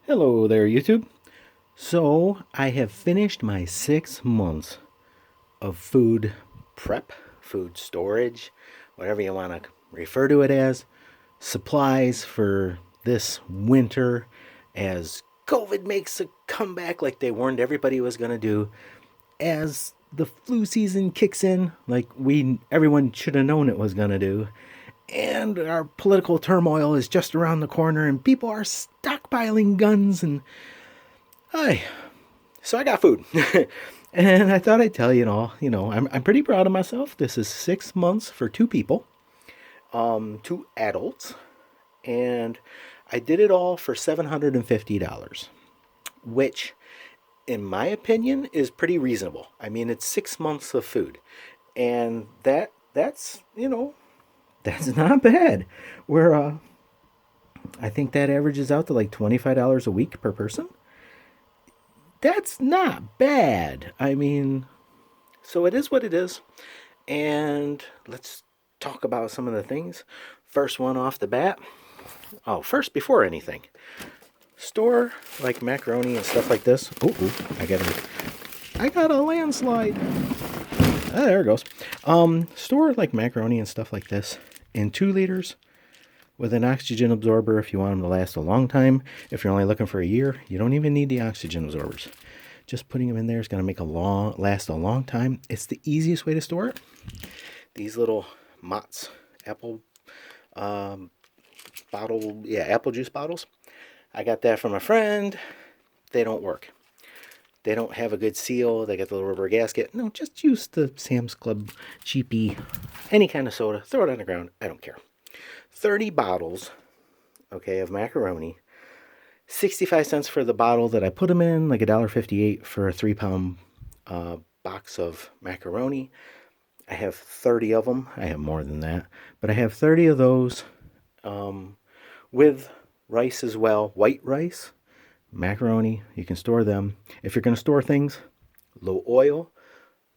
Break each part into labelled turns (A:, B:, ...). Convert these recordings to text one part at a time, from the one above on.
A: Hello there, YouTube. So, I have finished my 6 months of food prep, food storage, whatever you want to refer to it as, supplies for this winter as COVID makes a comeback like they warned everybody was going to do, as the flu season kicks in like everyone should have known it was going to do. And our political turmoil is just around the corner, and people are stockpiling guns and hi. So I got food. And I thought I'd tell you all, I'm pretty proud of myself. This is 6 months for two people, two adults. And I did it all for $750, which, in my opinion, is pretty reasonable. I mean, it's 6 months of food. And that's that's not bad. I think that averages out to like $25 a week per person. That's not bad. I mean, so it is what it is. And let's talk about some of the things. First one off the bat. Oh, first, before anything, store like macaroni and stuff like this. Oh, I got a landslide. Ah, there it goes. Store like macaroni and stuff like this in 2 liters with an oxygen absorber if you want them to last a long time. If you're only looking for a year, you don't even need the oxygen absorbers. Just putting them in there is going to make last a long time. It's the easiest way to store it. These little Mott's apple apple juice bottles. I got that from a friend. They don't work. They don't have a good seal. They got the little rubber gasket. No, just use the Sam's Club cheapy, any kind of soda. Throw it on the ground. I don't care. 30 bottles, okay, of macaroni. 65 cents for the bottle that I put them in, like $1.58 for a 3-pound box of macaroni. I have 30 of them. I have more than that, but I have 30 of those with rice as well, white rice, macaroni. You can store them. If you're going to store things, low oil,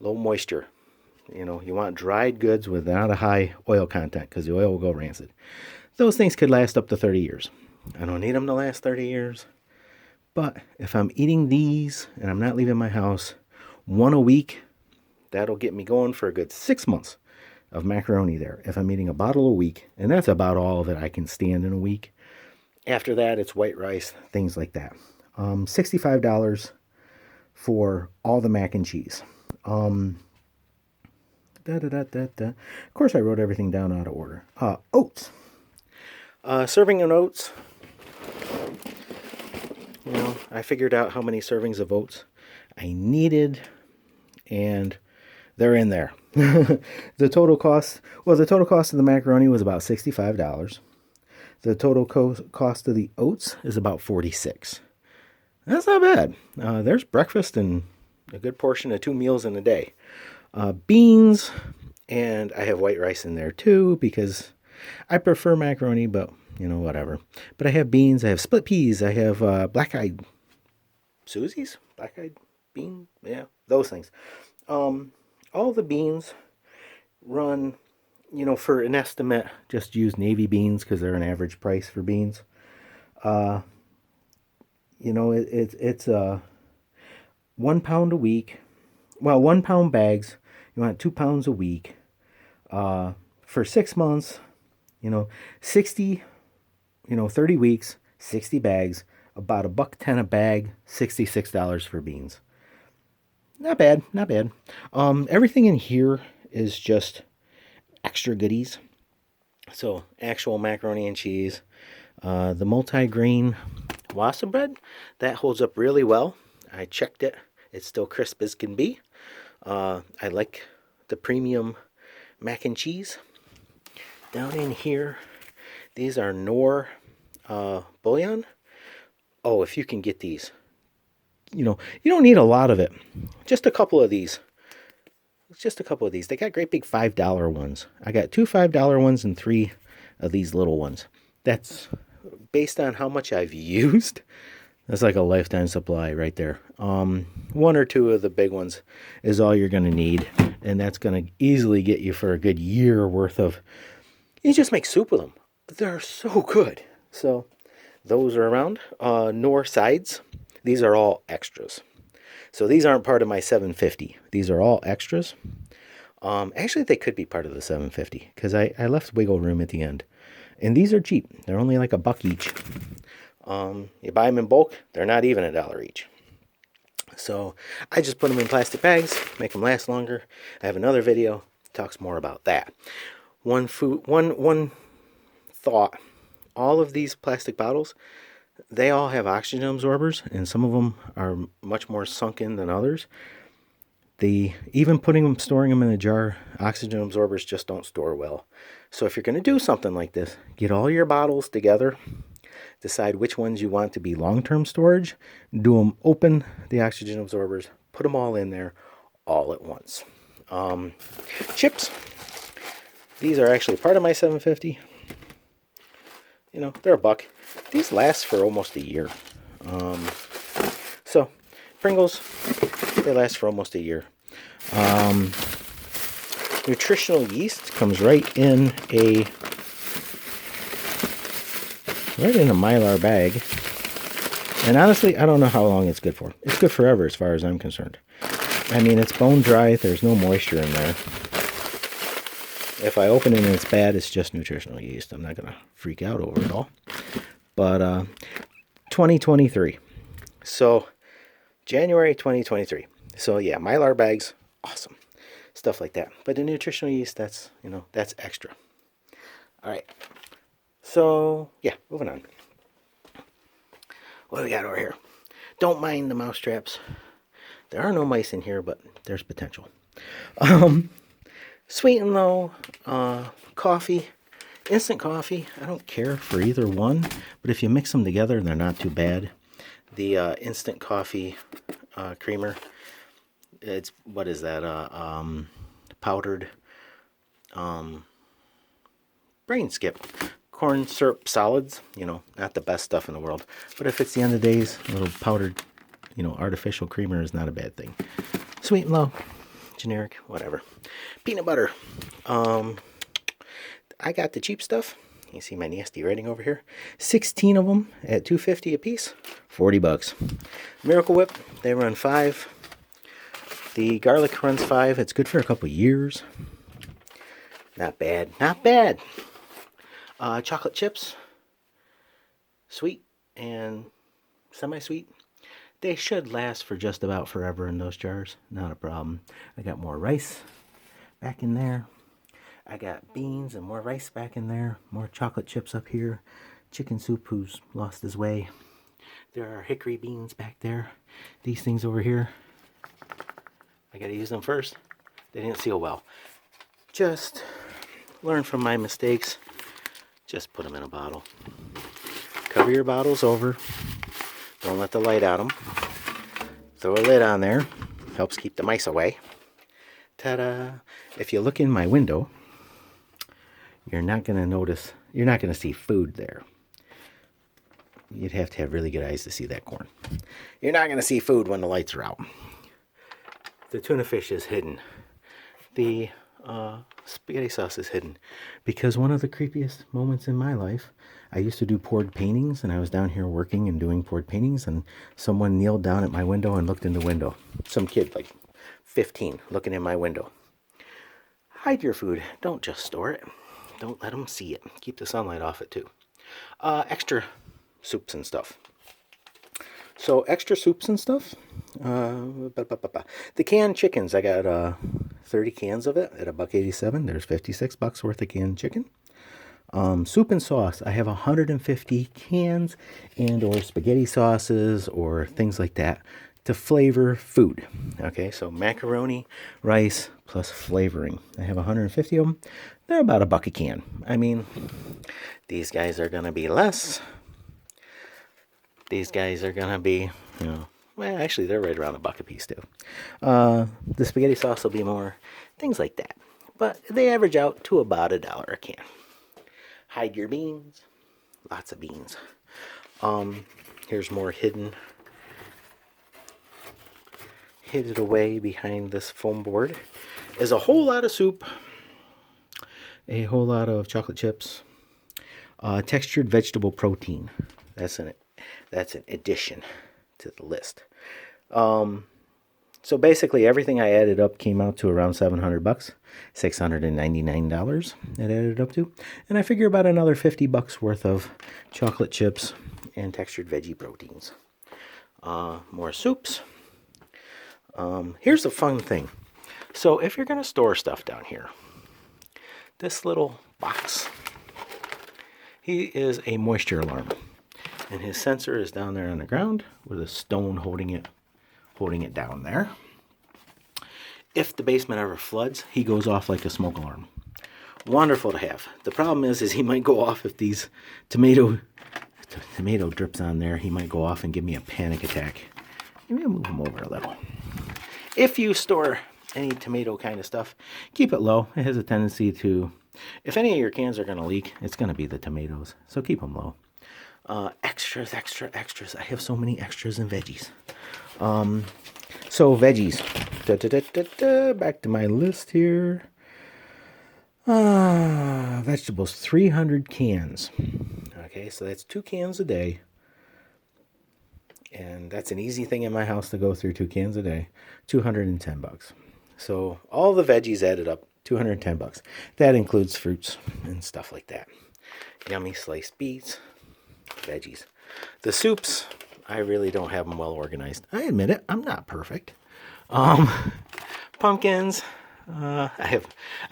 A: low moisture. You want dried goods without a high oil content because the oil will go rancid. Those things could last up to 30 years. I don't need them to last 30 years. But if I'm eating these and I'm not leaving my house, one a week, that'll get me going for a good 6 months of macaroni there. If I'm eating a bottle a week, and that's about all that I can stand in a week. After that, it's white rice, things like that. $65 for all the mac and cheese. Of course, I wrote everything down out of order. Oats. Serving in oats. I figured out how many servings of oats I needed, and they're in there. The total cost of the macaroni was about $65. The total cost of the oats is about $46. That's not bad. There's breakfast and a good portion of 2 meals in a day. Beans, and I have white rice in there too because I prefer macaroni, but whatever. But I have beans, I have split peas, I have black-eyed Susies, black-eyed bean, yeah, those things. All the beans run, for an estimate, just use navy beans because they're an average price for beans. It's 1 pound a week. Well, 1 pound bags. You want 2 pounds a week. For 6 months, 60, 30 weeks, 60 bags, about $1.10 a bag, $66 for beans. Not bad, not bad. Everything in here is just extra goodies. So, actual macaroni and cheese. The multi-grain wassa bread, that holds up really well. I checked it. It's still crisp as can be. I like the premium mac and cheese. Down in here, these are Knorr bouillon. Oh, if you can get these. You don't need a lot of it. Just a couple of these. Just a couple of these. They got great big $5 ones. I got 2 $5 ones and 3 of these little ones. That's based on how much I've used. That's like a lifetime supply right there. 1 or 2 of the big ones is all you're going to need. And that's going to easily get you for a good year worth of... You just make soup with them. They're so good. So those are around. Knorr sides. These are all extras. So these aren't part of my 750. These are all extras. Actually, they could be part of the 750 because I left wiggle room at the end. And these are cheap. They're only like $1 each. You buy them in bulk, they're not even $1 each. So I just put them in plastic bags, make them last longer. I have another video that talks more about that. One thought, all of these plastic bottles, they all have oxygen absorbers, and some of them are much more sunk in than others. Even storing them in a jar, oxygen absorbers just don't store well. So if you're going to do something like this, get all your bottles together, decide which ones you want to be long-term storage, do them open, the oxygen absorbers, put them all in there all at once. Chips, these are actually part of my 750. You know, they're $1. These last for almost a year. So Pringles, they last for almost a year. Nutritional yeast comes right in a Mylar bag. And honestly, I don't know how long it's good for. It's good forever as far as I'm concerned. I mean, it's bone dry. There's no moisture in there. If I open it and it's bad, it's just nutritional yeast. I'm not going to freak out over it all. But 2023. So January 2023. So yeah, Mylar bags, awesome. Stuff like that. But the nutritional yeast, that's extra. All right. So yeah, moving on. What do we got over here? Don't mind the mouse traps. There are no mice in here, but there's potential. Sweet and low, coffee, instant coffee. I don't care for either one, but if you mix them together, they're not too bad. The instant coffee creamer, it's, what is that? Powdered brain skip. Corn syrup solids, not the best stuff in the world. But if it's the end of the days, a little powdered, artificial creamer is not a bad thing. Sweet and low, generic, whatever. Peanut butter. I got the cheap stuff. You see my nasty writing over here. 16 of them at $2.50 a piece, $40. Miracle Whip, they run $5. The garlic runs $5. It's good for a couple years. Not bad, not bad. Chocolate chips, sweet and semi-sweet. They should last for just about forever in those jars. Not a problem. I got more rice back in there. I got beans and more rice back in there. More chocolate chips up here. Chicken soup who's lost his way. There are hickory beans back there. These things over here, I gotta use them first. They didn't seal well. Just learn from my mistakes. Just put them in a bottle. Cover your bottles over. Don't let the light out them. Throw a lid on there. Helps keep the mice away. Ta-da! If you look in my window, you're not going to see food there. You'd have to have really good eyes to see that corn. You're not going to see food when the lights are out. The tuna fish is hidden. The spaghetti sauce is hidden. Because one of the creepiest moments in my life, I used to do poured paintings, and I was down here working and doing poured paintings, and someone kneeled down at my window and looked in the window. Some kid, like 15, looking in my window. Hide your food. Don't just store it. Don't let them see it. Keep the sunlight off it, too. Extra soups and stuff. So, extra soups and stuff. The canned chickens, I got 30 cans of it at $1.87. There's $56 worth of canned chicken. Soup and sauce, I have 150 cans and or spaghetti sauces or things like that to flavor food. Okay, so macaroni, rice, plus flavoring. I have 150 of them. They're about $1 a can. I mean, these guys are going to be less. These guys are going to be, well, actually, they're right around $1 a piece, too. The spaghetti sauce will be more, things like that. But they average out to about $1 a can. Hide your beans. Lots of beans. Here's more hidden. Hid it away behind this foam board. Is a whole lot of soup. A whole lot of chocolate chips. Textured vegetable protein. That's an addition to the list. So basically, everything I added up came out to around $700, $699. It added up to, and I figure about another $50 worth of chocolate chips and textured veggie proteins. More soups. Here's the fun thing. So if you're gonna store stuff down here, this little box, he is a moisture alarm, and his sensor is down there on the ground with a stone holding it down there. If the basement ever floods, he goes off like a smoke alarm. Wonderful to have. The problem is he might go off if these tomato drips on there. He might go off and give me a panic attack. Maybe I'll move him over a little. If you store any tomato kind of stuff, keep it low. It has a tendency to, if any of your cans are going to leak, it's going to be the tomatoes. So keep them low. Extras. I have so many extras in veggies. So veggies. Back to my list here. Vegetables, 300 cans. Okay, so that's 2 cans a day. And that's an easy thing in my house to go through, 2 cans a day. $210. So all the veggies added up, $210. That includes fruits and stuff like that. Yummy sliced beets, veggies. The soups, I really don't have them well organized. I admit it, I'm not perfect. Pumpkins, I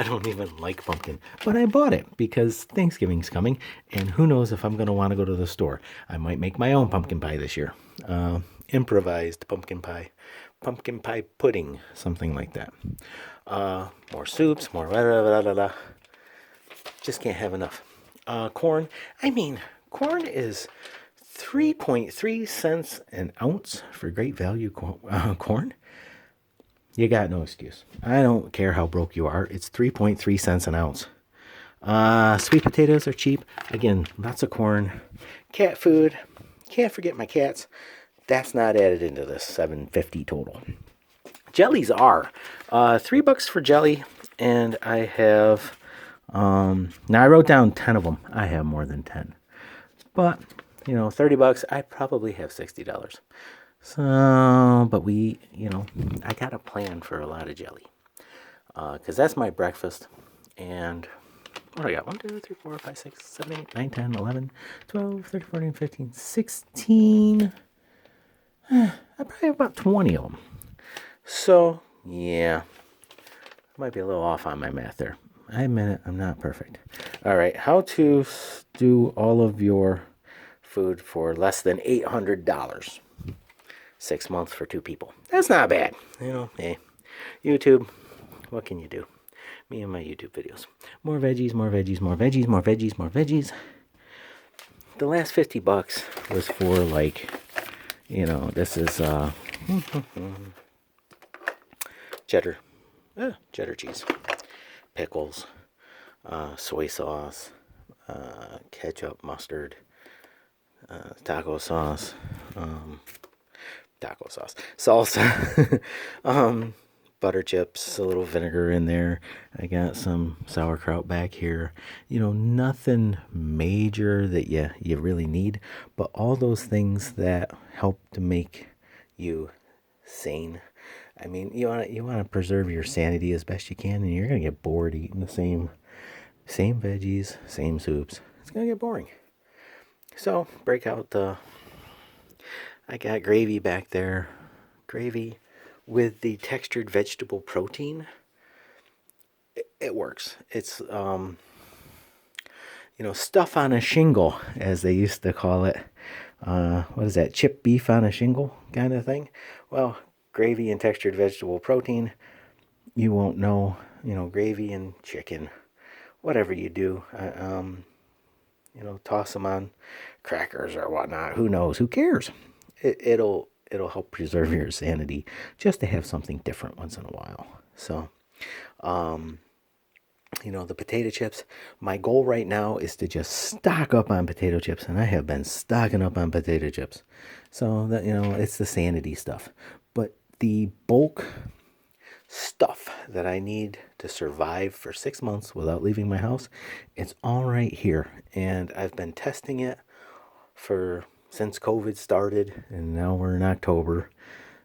A: don't even like pumpkin, but I bought it because Thanksgiving's coming, and who knows if I'm going to want to go to the store. I might make my own pumpkin pie this year. Improvised pumpkin pie pudding, something like that. More soups, more just can't have enough. Corn, corn is 3.3 cents an ounce for great value corn. You got no excuse. I don't care how broke you are. It's 3.3 cents an ounce. Sweet potatoes are cheap. Again, lots of corn. Cat food. Can't forget my cats. That's not added into this $7.50 total. Jellies are $3 for jelly, and I have now I wrote down 10 of them. I have more than 10, but $30. I probably have $60. So, but I got a plan for a lot of jelly, because that's my breakfast. And what do I got? 1, 2, 3, 4, 5, 6, 7, 8, 9, 10, 11, 12, 13, 14, 15, 16. I probably have about 20 of them. So, yeah, I might be a little off on my math there. I admit it, I'm not perfect. All right, how to do all of your food for less than $800. 6 months for 2 people. That's not bad. Hey, YouTube, what can you do? Me and my YouTube videos. More veggies, more veggies, more veggies, more veggies, more veggies. The last $50 was for this is cheddar cheese, pickles, soy sauce, ketchup, mustard, taco sauce, salsa, butter chips, a little vinegar in there. I got some sauerkraut back here. Nothing major that you really need, but all those things that help to make you sane. You want to preserve your sanity as best you can, and you're gonna get bored eating the same veggies, same soups. It's gonna get boring. So break out I got gravy back there. Gravy with the textured vegetable protein. It works. It's stuff on a shingle, as they used to call it. What is that? Chipped beef on a shingle kind of thing. Well, gravy and textured vegetable protein. You won't know. Gravy and chicken. Whatever you do, toss them on crackers or whatnot. Who knows? Who cares? It'll help preserve your sanity just to have something different once in a while. So, the potato chips, my goal right now is to just stock up on potato chips, and I have been stocking up on potato chips. So that, it's the sanity stuff. But the bulk stuff that I need to survive for 6 months without leaving my house, it's all right here. And I've been testing it for since COVID started, and now we're in October.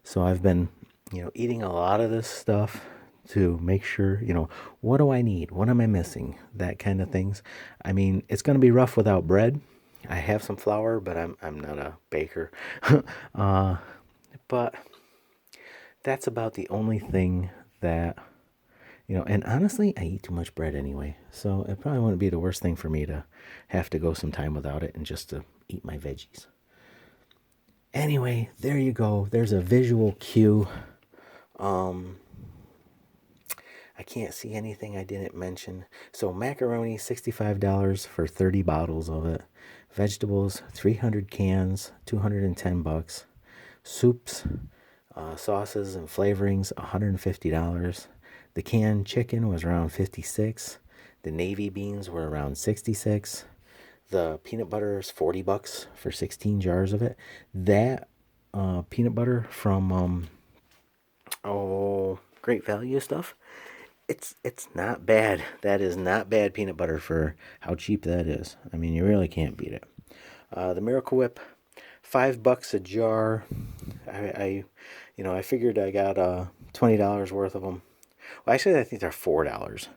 A: So I've been, eating a lot of this stuff to make sure, what do I need? What am I missing? That kind of things. I mean, it's going to be rough without bread. I have some flour, but I'm not a baker. uh, but that's about the only thing that, and honestly, I eat too much bread anyway. So it probably wouldn't be the worst thing for me to have to go some time without it and just to eat my veggies. Anyway, there you go. There's a visual cue. I can't see anything I didn't mention. So macaroni, $65 for 30 bottles of it. Vegetables, 300 cans, $210. Soups, sauces and flavorings, $150. The canned chicken was around $56. The navy beans were around $66. The peanut butter is $40 for 16 jars of it. That peanut butter from Great Value stuff. It's not bad. That is not bad peanut butter for how cheap that is. I mean, you really can't beat it. The Miracle Whip, $5 a jar. I figured I got $20 worth of them. Well, actually, I think they're $4.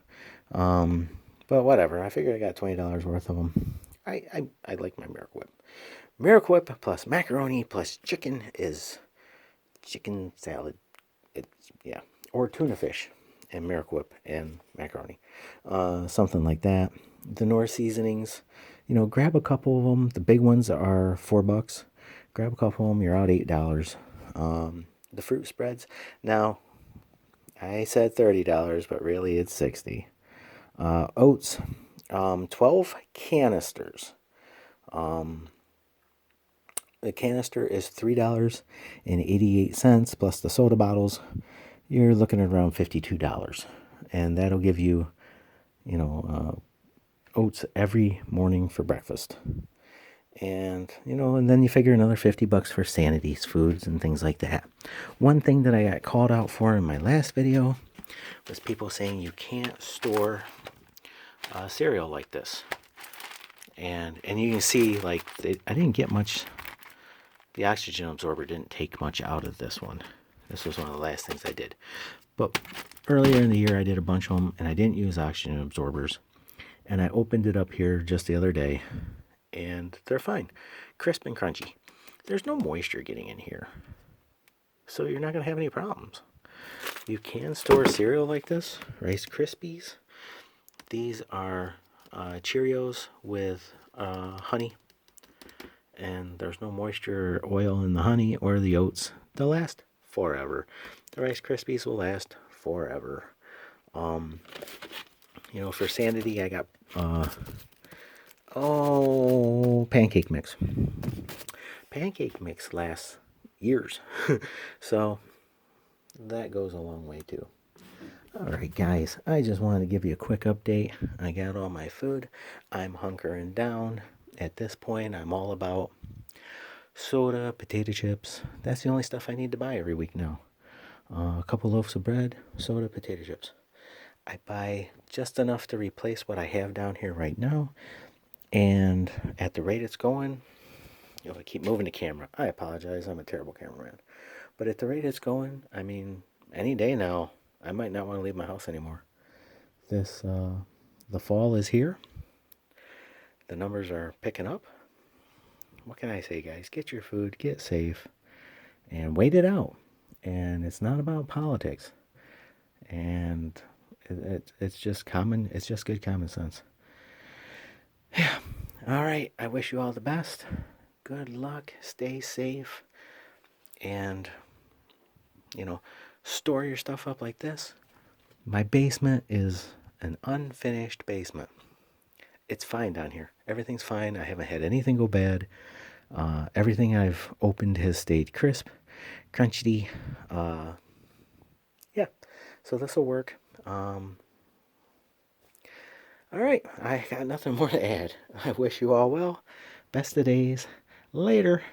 A: But whatever. I figured I got $20 worth of them. I like my Miracle Whip. Miracle Whip plus macaroni plus chicken is chicken salad. Or tuna fish and Miracle Whip and macaroni, something like that. The Knorr seasonings, grab a couple of them. The big ones are $4. Grab a couple of them. You're out $8. The fruit spreads. Now, I said $30, but really it's $60. Oats, 12 canisters. The canister is $3.88 plus the soda bottles. You're looking at around $52, and that'll give you, oats every morning for breakfast. And then you figure another $50 for Sanity's foods and things like that. One thing that I got called out for in my last video was people saying you can't store cereal like this. And you can see, I didn't get much. The oxygen absorber didn't take much out of this one. This was one of the last things I did. But earlier in the year, I did a bunch of them, and I didn't use oxygen absorbers. And I opened it up here just the other day, and they're fine. Crisp and crunchy. There's no moisture getting in here, so you're not going to have any problems. You can store cereal like this. Rice Krispies. These are Cheerios with honey. And there's no moisture or oil in the honey or the oats. They'll last forever. The Rice Krispies will last forever. For Sanity, I got pancake mix. Pancake mix lasts years. So that goes a long way too. Alright guys, I just wanted to give you a quick update. I got all my food. I'm hunkering down. At this point, I'm all about soda, potato chips. That's the only stuff I need to buy every week now. A couple loaves of bread, soda, potato chips. I buy just enough to replace what I have down here right now. And at the rate it's going, I keep moving the camera. I apologize, I'm a terrible cameraman. But at the rate it's going, I mean, any day now, I might not want to leave my house anymore. The fall is here. The numbers are picking up. What can I say, guys? Get your food, get safe, and wait it out. And it's not about politics. And it's just good common sense. Yeah. All right. I wish you all the best. Good luck. Stay safe. And, store your stuff up like this. My basement is an unfinished basement. It's fine down here. Everything's fine. I haven't had anything go bad. Everything I've opened has stayed crisp, crunchy. Yeah, so this will work. All right, I got nothing more to add. I wish you all well. Best of days. Later.